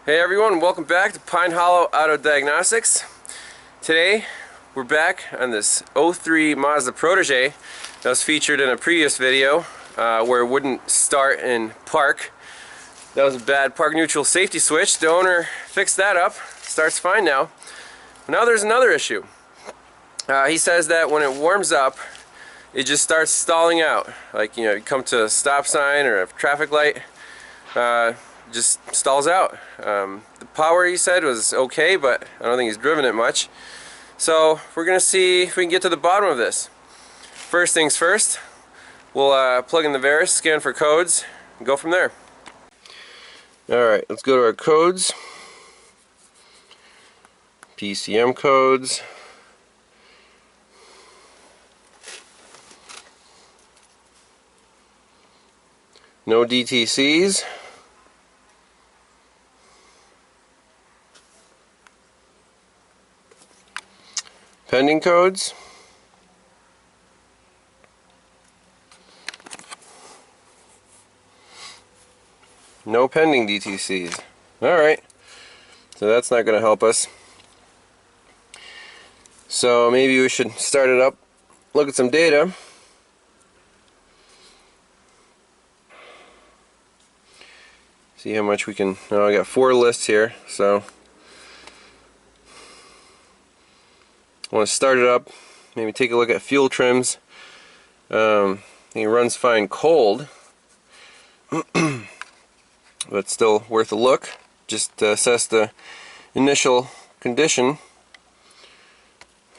Hey everyone, welcome back to Pine Hollow Auto Diagnostics. Today we're back on this '03 Mazda Protege that was featured in a previous video where it wouldn't start in park. That was a bad park neutral safety switch. The owner fixed that up. Starts fine now. Now there's another issue. He says that when it warms up, it just starts stalling out. Like, you know, you come to a stop sign or a traffic light, just stalls out. The power, he said, was okay, but I don't think he's driven it much. So we're gonna see if we can get to the bottom of this. First things first, we'll plug in the Verus, scan for codes, and go from there. Alright, let's go to our codes. PCM codes. No DTCs. Pending codes. No pending DTCs. Alright, so that's not going to help us. So maybe we should start it up, look at some data. See how much we can. Oh, I got 4 lists here, so I want to start it up, maybe take a look at fuel trims. I think it runs fine cold, but still worth a look, just to assess the initial condition.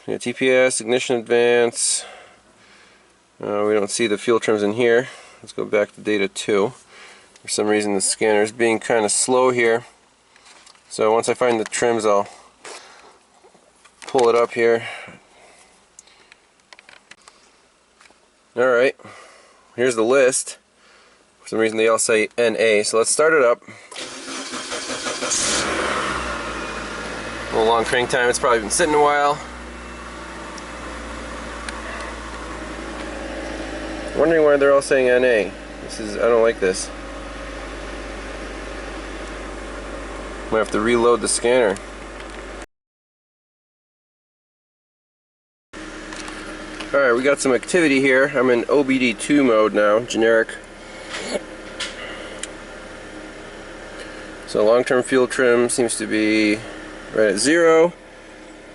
Yeah, TPS, ignition advance. We don't see the fuel trims in here. Let's go back to data 2. For some reason the scanner is being kind of slow here. So once I find the trims, I'll pull it up here. Alright, here's the list. For some reason they all say NA, so let's start it up. A little long crank time, it's probably been sitting a while. Wondering why they're all saying NA. I don't like this. Might have to reload the scanner. Alright, we got some activity here. I'm in OBD2 mode now, generic. So long-term fuel trim seems to be right at 0.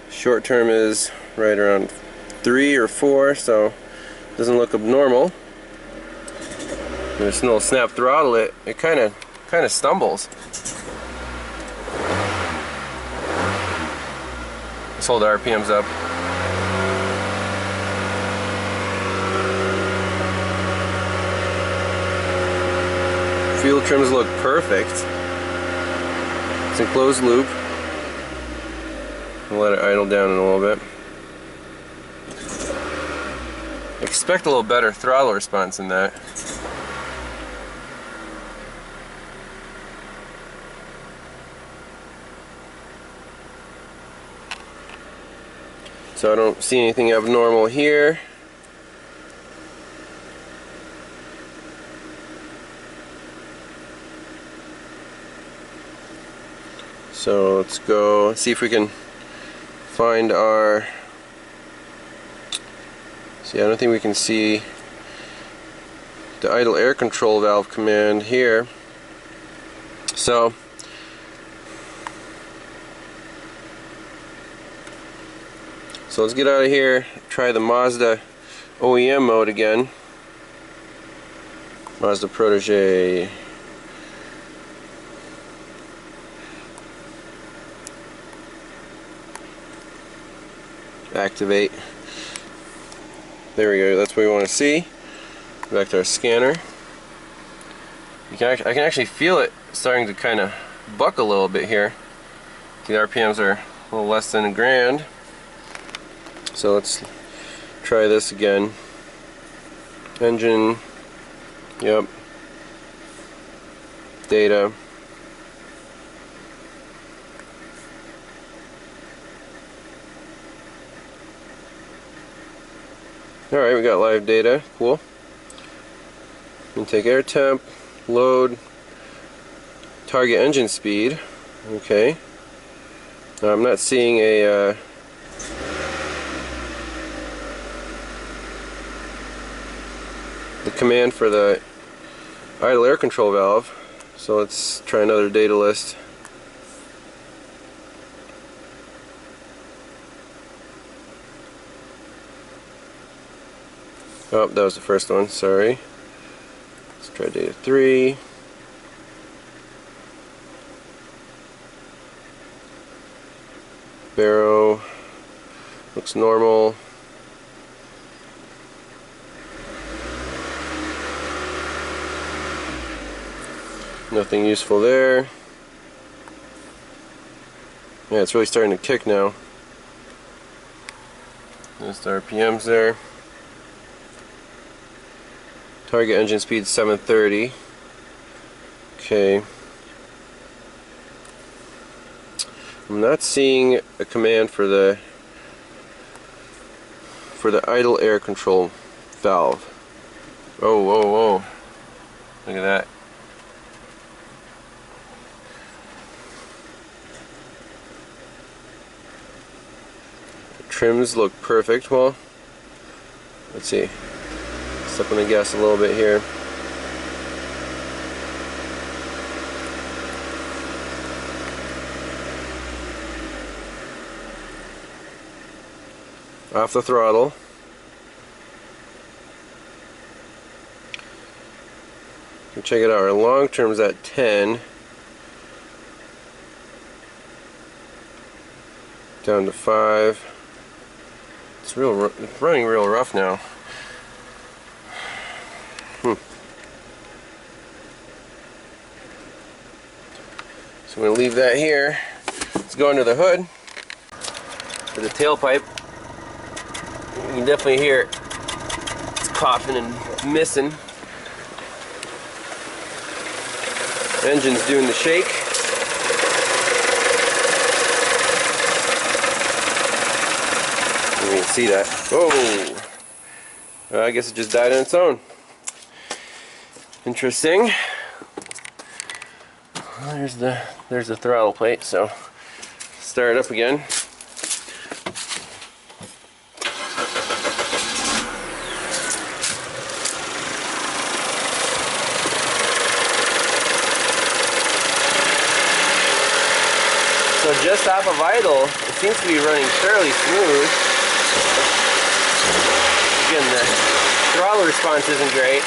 Short-term is right around 3 or 4, so it doesn't look abnormal. There's no snap throttle. It kind of stumbles. Let's hold the RPMs up. Fuel trims look perfect. It's in closed loop. I'll let it idle down in a little bit. Expect a little better throttle response than that. So I don't see anything abnormal here. So let's go see if we can find our. See, I don't think we can see the idle air control valve command here. So let's get out of here, try the Mazda OEM mode again. Mazda Protege. Activate. There we go, that's what we want to see. Back to our scanner. I can actually feel it starting to kind of buck a little bit here. The RPMs are a little less than a grand. So let's try this again. Engine, yep. Data. Alright, we got live data, cool. Intake air temp, load, target engine speed. Okay. I'm not seeing a the command for the idle air control valve. So let's try another data list. Oh, that was the first one, sorry. Let's try data 3. Barrow looks normal. Nothing useful there. Yeah, it's really starting to kick now. There's the RPMs there. Target engine speed 730. Okay. I'm not seeing a command for the idle air control valve. Oh, whoa, whoa. Look at that. The trims look perfect. Well, let's see. Step on the gas a little bit here. Off the throttle. Check it out. Our long term is at 10. Down to 5. It's running real rough now. So I'm going to leave that here. Let's go under the hood for the tailpipe. You can definitely hear it. It's coughing and missing. Engine's doing the shake. You can see that. Whoa! I guess it just died on its own. Interesting. Well, there's the throttle plate. So start it up again. So just off of idle, it seems to be running fairly smooth. Again, the throttle response isn't great.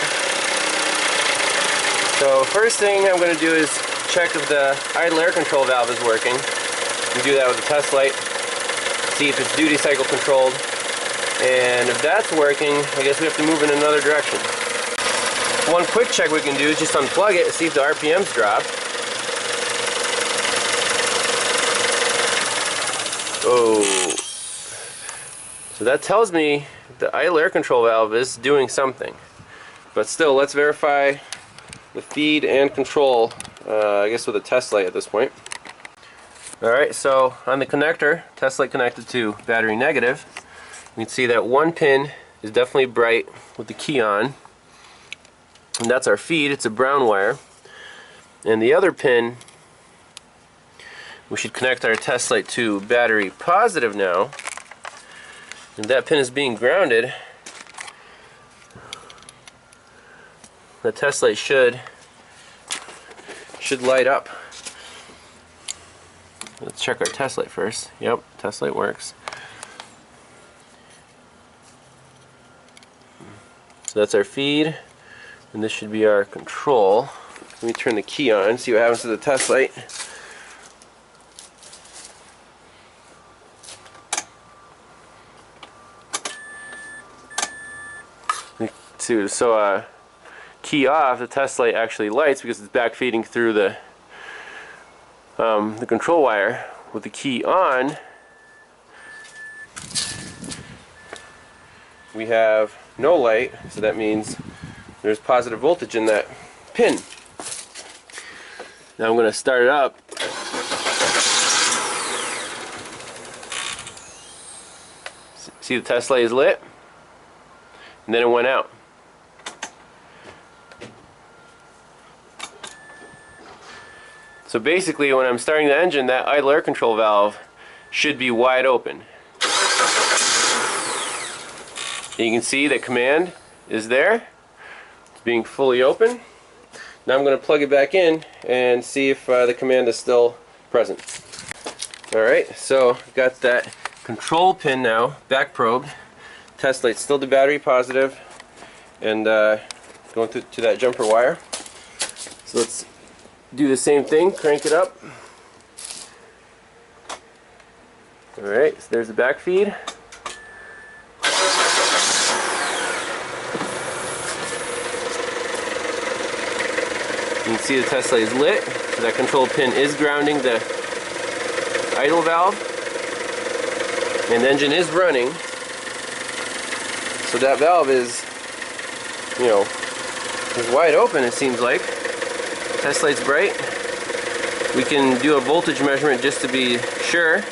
So first thing I'm going to do is check if the idle air control valve is working. We do that with a test light. See if it's duty cycle controlled. And if that's working, I guess we have to move in another direction. One quick check we can do is just unplug it and see if the RPMs drop. Oh, so that tells me the idle air control valve is doing something. But still, let's verify the feed and control, I guess with a test light at this point. Alright, so on the connector, test light connected to battery negative, you can see that one pin is definitely bright with the key on. And that's our feed, it's a brown wire. And the other pin, we should connect our test light to battery positive now. And that pin is being grounded. The test light should light up. Let's check our test light first. Yep, test light works. So that's our feed, and this should be our control. Let me turn the key on, see what happens to the test light. So key off, the test light actually lights because it's back feeding through the control wire. With the key on, we have no light, so that means there's positive voltage in that pin. Now I'm going to start it up. See, the test light is lit, and then it went out. So basically when I'm starting the engine, that idle air control valve should be wide open. You can see the command is there. It's being fully open. Now I'm going to plug it back in and see if the command is still present. Alright, so got that control pin now back probed. Test light still the battery positive, and going to that jumper wire. So let's do the same thing, crank it up. Alright, so there's the back feed. You can see the test light is lit, so that control pin is grounding the idle valve, and the engine is running. So that valve is, is wide open, it seems like. Test light's bright. We can do a voltage measurement just to be sure,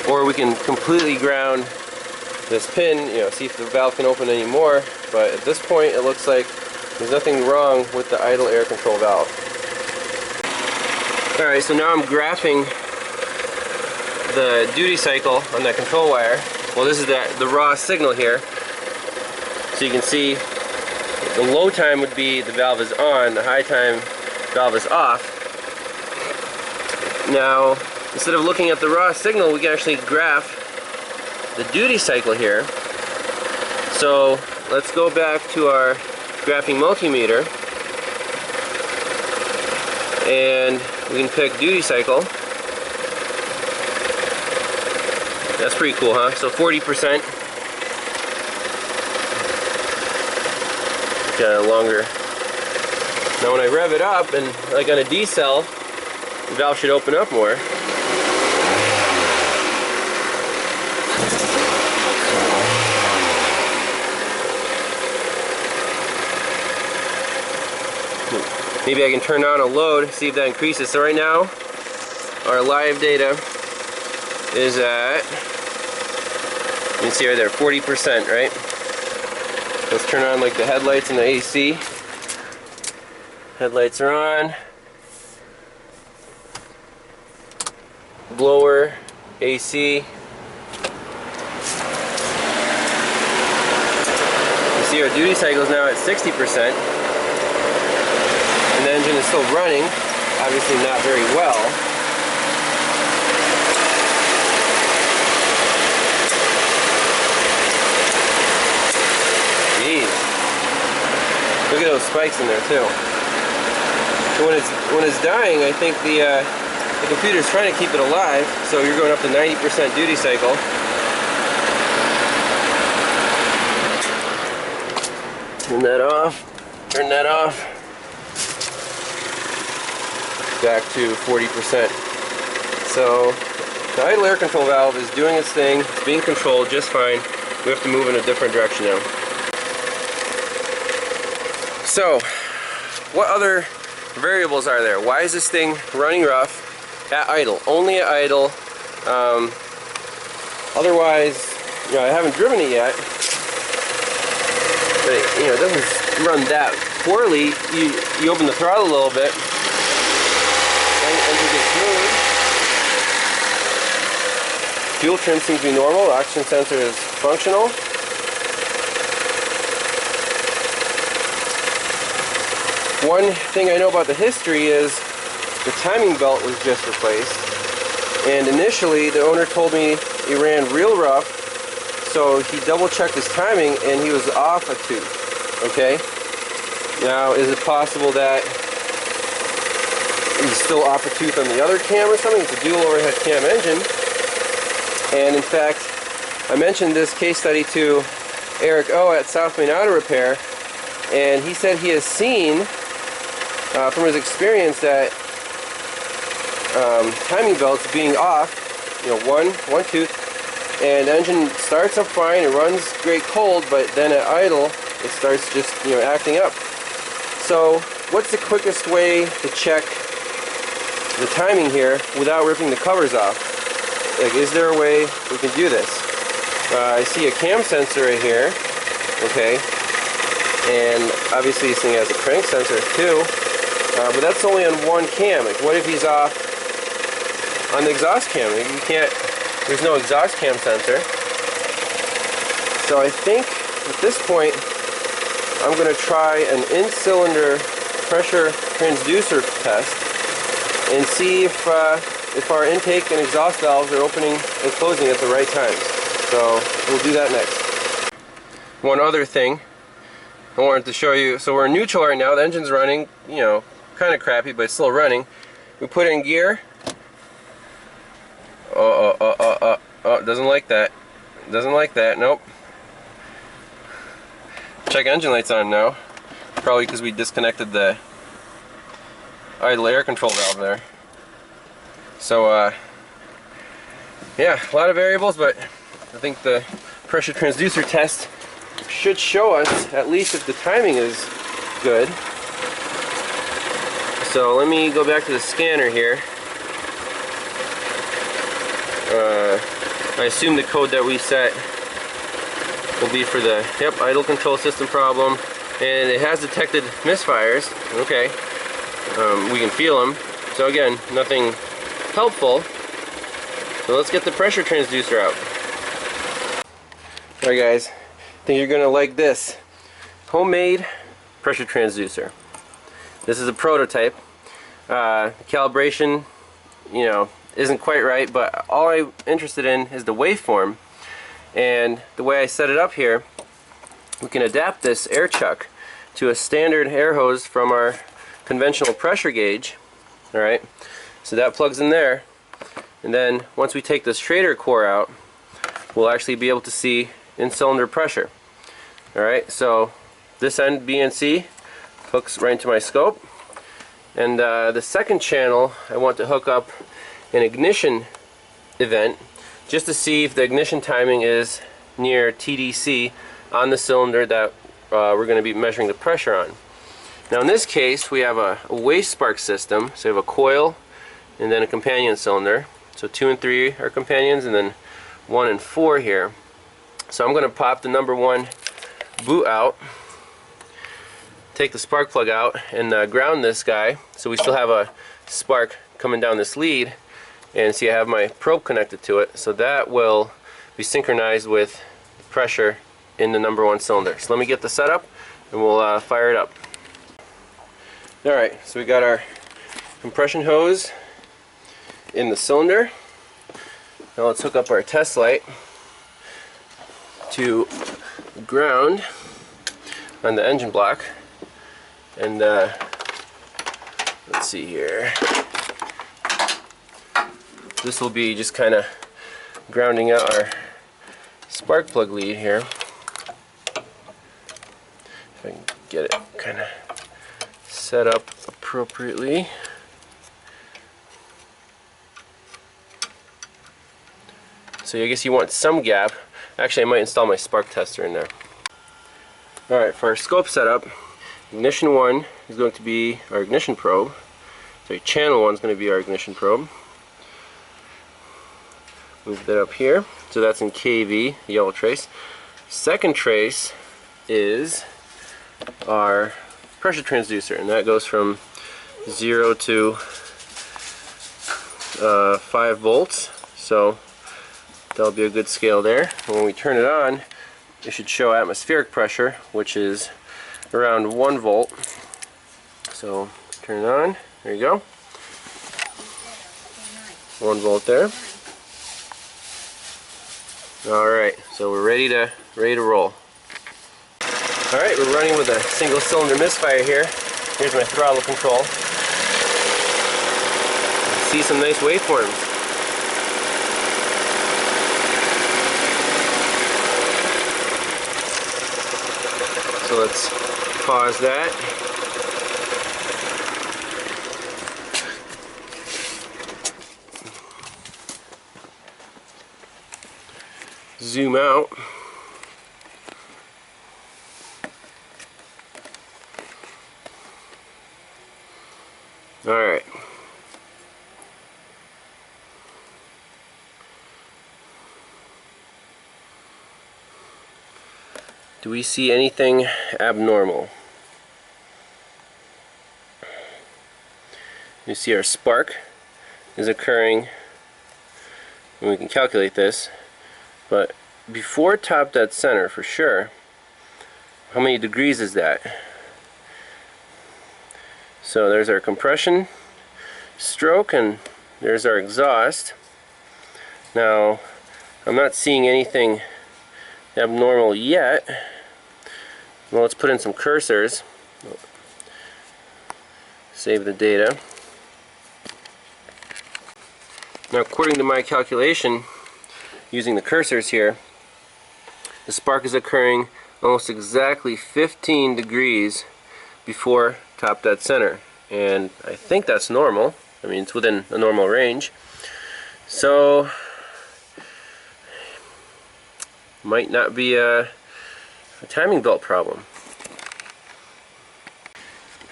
or we can completely ground this pin, see if the valve can open anymore. But at this point, it looks like there's nothing wrong with the idle air control valve. Alright, so now I'm graphing the duty cycle on that control wire. Well, this is the raw signal here. So you can see the low time would be the valve is on, the high time valve is off. Now, instead of looking at the raw signal, we can actually graph the duty cycle here. So let's go back to our graphing multimeter, and we can pick duty cycle. That's pretty cool, huh? So 40%. Got a longer. Now when I rev it up, and like on a D cell, the valve should open up more. Maybe I can turn on a load, see if that increases. So right now, our live data is at, you can see right there, 40%, right? Let's turn on like the headlights and the AC. Headlights are on. Blower, AC. You see our duty cycle is now at 60%. And the engine is still running, obviously not very well. Jeez. Look at those spikes in there too. So when it's dying, I think the computer's trying to keep it alive, so you're going up to 90% duty cycle. Turn that off. Turn that off. Back to 40%. So the idle air control valve is doing its thing. It's being controlled just fine. We have to move in a different direction now. So what other variables are there? Why is this thing running rough at idle? Only at idle. Otherwise, I haven't driven it yet. But it doesn't run that poorly. You open the throttle a little bit. Engine gets smooth. Fuel trim seems to be normal. The oxygen sensor is functional. One thing I know about the history is the timing belt was just replaced. And initially the owner told me it ran real rough, so he double checked his timing and he was off a tooth. Okay? Now, is it possible that he's still off a tooth on the other cam or something? It's a dual overhead cam engine. And in fact, I mentioned this case study to Eric O at South Main Auto Repair, and he said he has seen from his experience that timing belts being off, one tooth, and the engine starts up fine, it runs great cold, but then at idle it starts just acting up. So what's the quickest way to check the timing here without ripping the covers off? Like, is there a way we can do this? I see a cam sensor right here, okay, and obviously this thing has a crank sensor too. But that's only on one cam. Like, what if he's off on the exhaust cam? You can't, there's no exhaust cam sensor. So I think at this point I'm going to try an in-cylinder pressure transducer test and see if our intake and exhaust valves are opening and closing at the right times. So we'll do that next. One other thing I wanted to show you, so we're in neutral right now, the engine's running, you know, kind of crappy, but it's still running. We put it in gear. Oh, doesn't like that. Doesn't like that, nope. Check engine lights on now. Probably because we disconnected the idle air control valve there. So, yeah, a lot of variables, but I think the pressure transducer test should show us at least if the timing is good. So let me go back to the scanner here. I assume the code that we set will be for the idle control system problem, and it has detected misfires. Okay, we can feel them. So again, nothing helpful. So let's get the pressure transducer out. Alright guys, I think you're gonna like this homemade pressure transducer. This is a prototype. Calibration, you know, isn't quite right, but all I'm interested in is the waveform. And the way I set it up here, we can adapt this air chuck to a standard air hose from our conventional pressure gauge. Alright, so that plugs in there, and then once we take this Schrader core out, we'll actually be able to see in-cylinder pressure. Alright, so this end BNC hooks right into my scope, and the second channel I want to hook up an ignition event just to see if the ignition timing is near TDC on the cylinder that we're going to be measuring the pressure on. Now in this case we have a waste spark system, so we have a coil and then a companion cylinder. So 2 and 3 are companions, and then 1 and 4 here. So I'm going to pop the number 1 boot out, take the spark plug out, and ground this guy so we still have a spark coming down this lead. And see, I have my probe connected to it, so that will be synchronized with the pressure in the number 1 cylinder. So let me get the setup and we'll fire it up. Alright, so we got our compression hose in the cylinder. Now let's hook up our test light to ground on the engine block. And let's see here. This will be just kind of grounding out our spark plug lead here. If I can get it kind of set up appropriately. So I guess you want some gap. Actually, I might install my spark tester in there. Alright, for our scope setup, ignition 1 is going to be our ignition probe. So channel 1 is going to be our ignition probe. Move that up here. So that's in kV, the yellow trace. Second trace is our pressure transducer, and that goes from 0 to 5 volts. So that'll be a good scale there. And when we turn it on, it should show atmospheric pressure, which is around 1 volt. So turn it on. There you go. 1 volt there. Alright, so we're ready to roll. Alright, we're running with a single cylinder Misfire here. Here's my throttle control. See some nice waveforms. So let's pause that. Zoom out. Alright. Do we see anything abnormal? you see our spark is occurring, and we can calculate this, but before top dead center for sure, how many degrees is that? So there's our compression stroke and there's our exhaust. Now I'm not seeing anything abnormal yet. Well, let's put in some cursors. Save the data. Now according to my calculation, using the cursors here, the spark is occurring almost exactly 15 degrees before top dead center, and I think that's normal. I mean, it's within a normal range, so might not be a timing belt problem.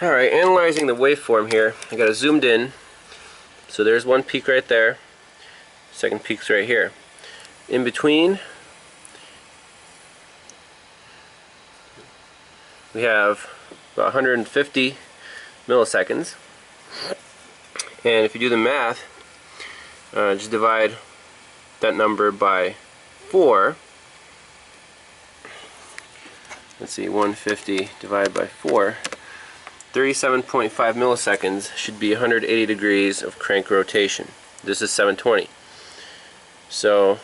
Alright, analyzing the waveform here, I got it zoomed in. So there's one peak right there, second peak's right here. In between, we have about 150 milliseconds, and if you do the math, just divide that number by 4. Let's see, 150 divided by 4, 37.5 milliseconds should be 180 degrees of crank rotation. This is 720. So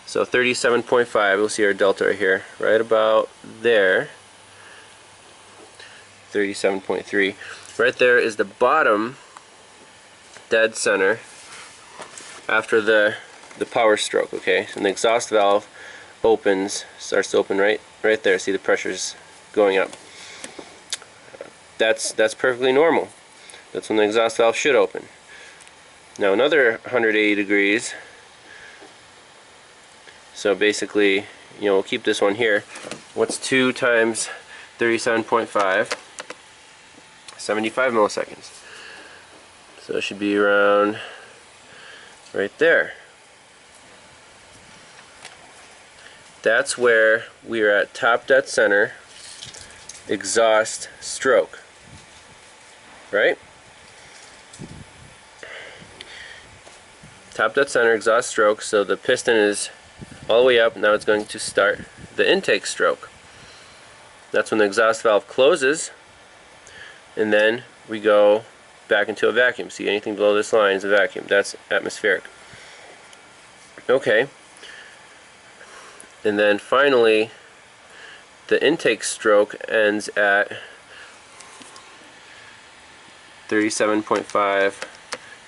37.5, we'll see our delta right here, right about there. 37.3. Right there is the bottom dead center after the power stroke, okay? And the exhaust valve opens, starts to open right there. See the pressure's going up. That's perfectly normal. That's when the exhaust valve should open. Now another 180 degrees. So basically, you know, we'll keep this one here. What's 2 times 37.5? 75 milliseconds. So it should be around right there. That's where we are at top dead center, exhaust stroke. Right? Top dead center, exhaust stroke, so the piston is all the way up. Now it's going to start the intake stroke. That's when the exhaust valve closes, and then we go back into a vacuum. See, anything below this line is a vacuum. That's atmospheric. Okay. And then finally, the intake stroke ends at 37.5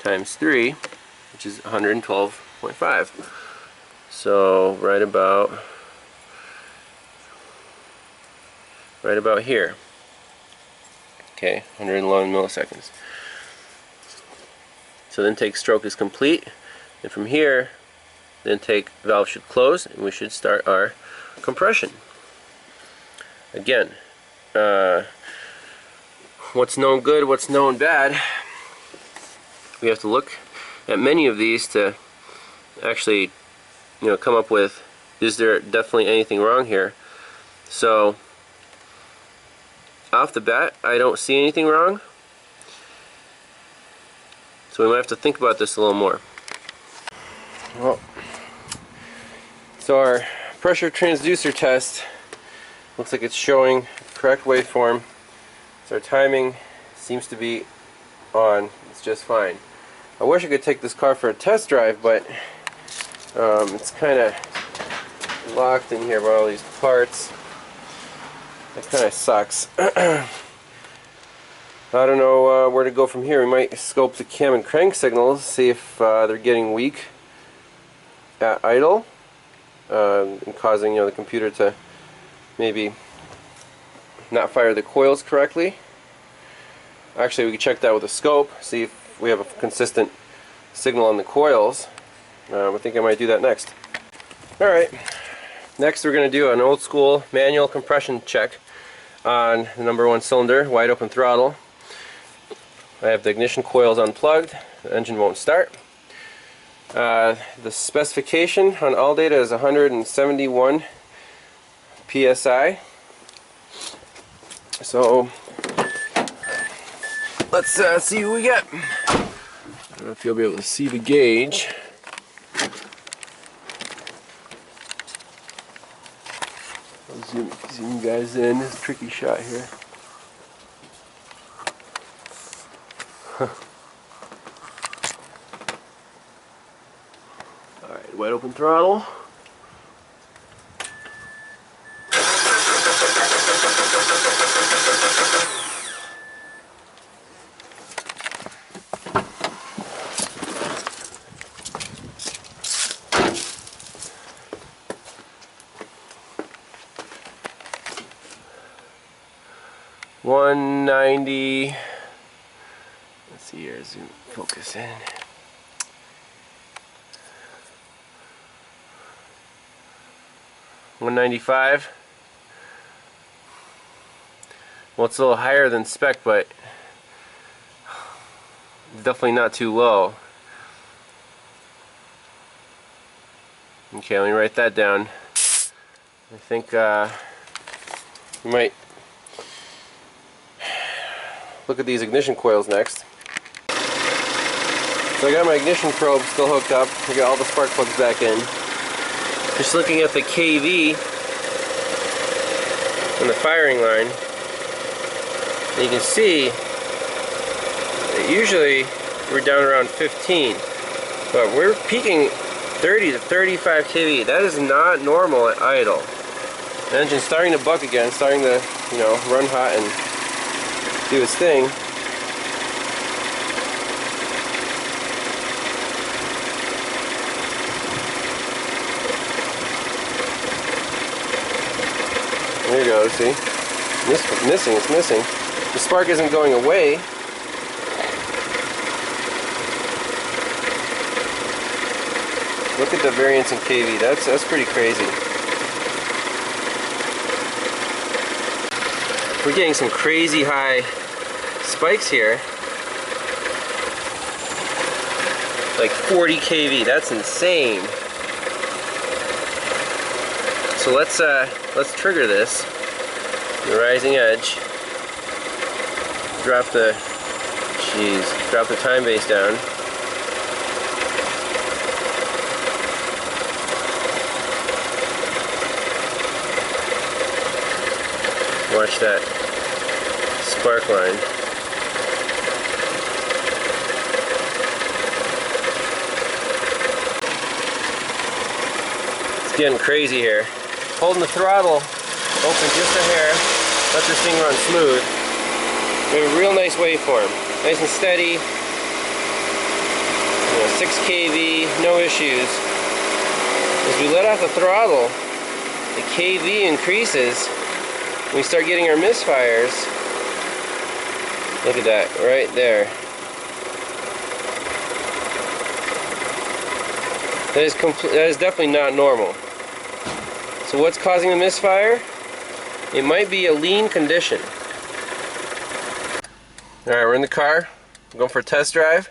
times 3, which is 112.5. So right about here. Okay, 111 milliseconds. So the intake stroke is complete, and from here the intake valve should close and we should start our compression. Again, what's known good, what's known bad, we have to look at many of these to actually, you know, come up with, is there definitely anything wrong here? So off the bat, I don't see anything wrong, so we might have to think about this a little more. Well, so our pressure transducer test looks like it's showing correct waveform. So our timing seems to be on. It's just fine. I wish I could take this car for a test drive, but it's kind of locked in here by all these parts. That kind of sucks. I don't know where to go from here. We might scope the cam and crank signals, see if they're getting weak at idle, and causing, you know, the computer to maybe not fire the coils correctly. Actually, we can check that with a scope, see if we have a consistent signal on the coils. I think I might do that next. Alright, next we're going to do an old school manual compression check on the #1 cylinder, wide open throttle. I have the ignition coils unplugged, the engine won't start. The specification on all data is 171 psi. So Let's see what we get. I don't know if you'll be able to see the gauge. I'll zoom you guys in. It's a tricky shot here. Alright, wide open throttle. $190. Let's see here, zoom, focus in. $195. Well, it's a little higher than spec, but definitely not too low. Okay, let me write that down. I think we might look at these ignition coils next. So I got my ignition probe still hooked up. I got all the spark plugs back in. Just looking at the KV on the firing line, and you can see that usually we're down around 15, but we're peaking 30 to 35 kV. That is not normal at idle. The engine's starting to buck again, starting to, you know, run hot and do its thing. There you go, see? It's missing. The spark isn't going away. Look at the variance in kV. That's pretty crazy. We're getting some crazy high spikes here. Like 40 kV. That's insane. So let's trigger this. The rising edge. Drop the time base down. Watch that spark line. It's getting crazy here. Holding the throttle open just a hair, let this thing run smooth. We have a real nice waveform, nice and steady. 6 kV, no issues. As we let off the throttle, the kV increases. We start getting our misfires. Look at that, right there. That is definitely not normal. So what's causing the misfire? It might be a lean condition. Alright, we're in the car. We're going for a test drive.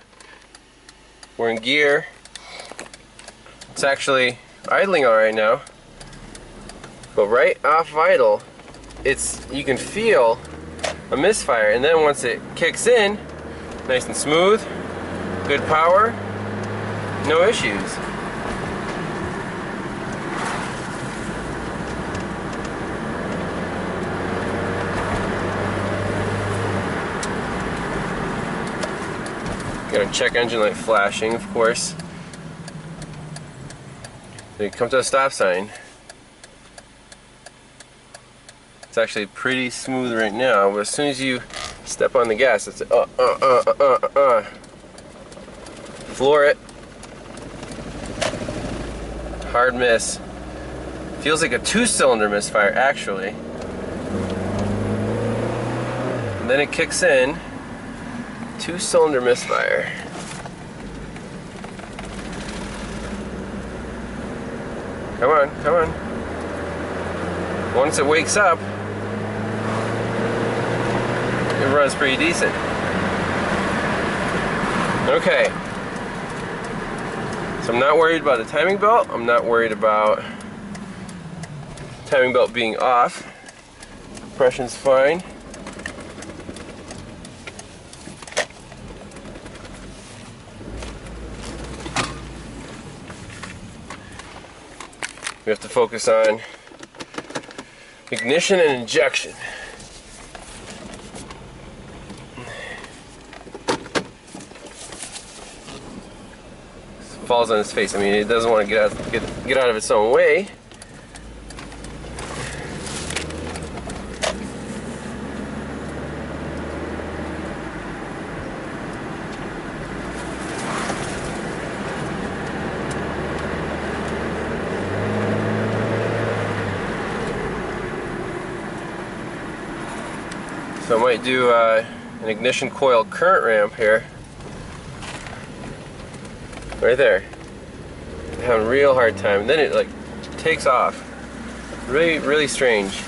We're in gear. It's actually idling alright now. But right off idle, you can feel a misfire, and then once it kicks in, nice and smooth, good power, no issues. Got a check engine light flashing, of course. So you come to a stop sign. It's actually pretty smooth right now, but as soon as you step on the gas, it's floor it. Hard miss. Feels like a 2-cylinder misfire, actually. And then it kicks in. 2-cylinder misfire. Come on, come on. Once it wakes up, it runs pretty decent. Okay. So I'm not worried about the timing belt. I'm not worried about timing belt being off. Compression's fine. we have to focus on ignition and injection. Falls on its face. I mean, it doesn't want to get out of its own way. So I might do an ignition coil current ramp here. Right there. I'm having a real hard time. And then it like takes off. Really, really strange.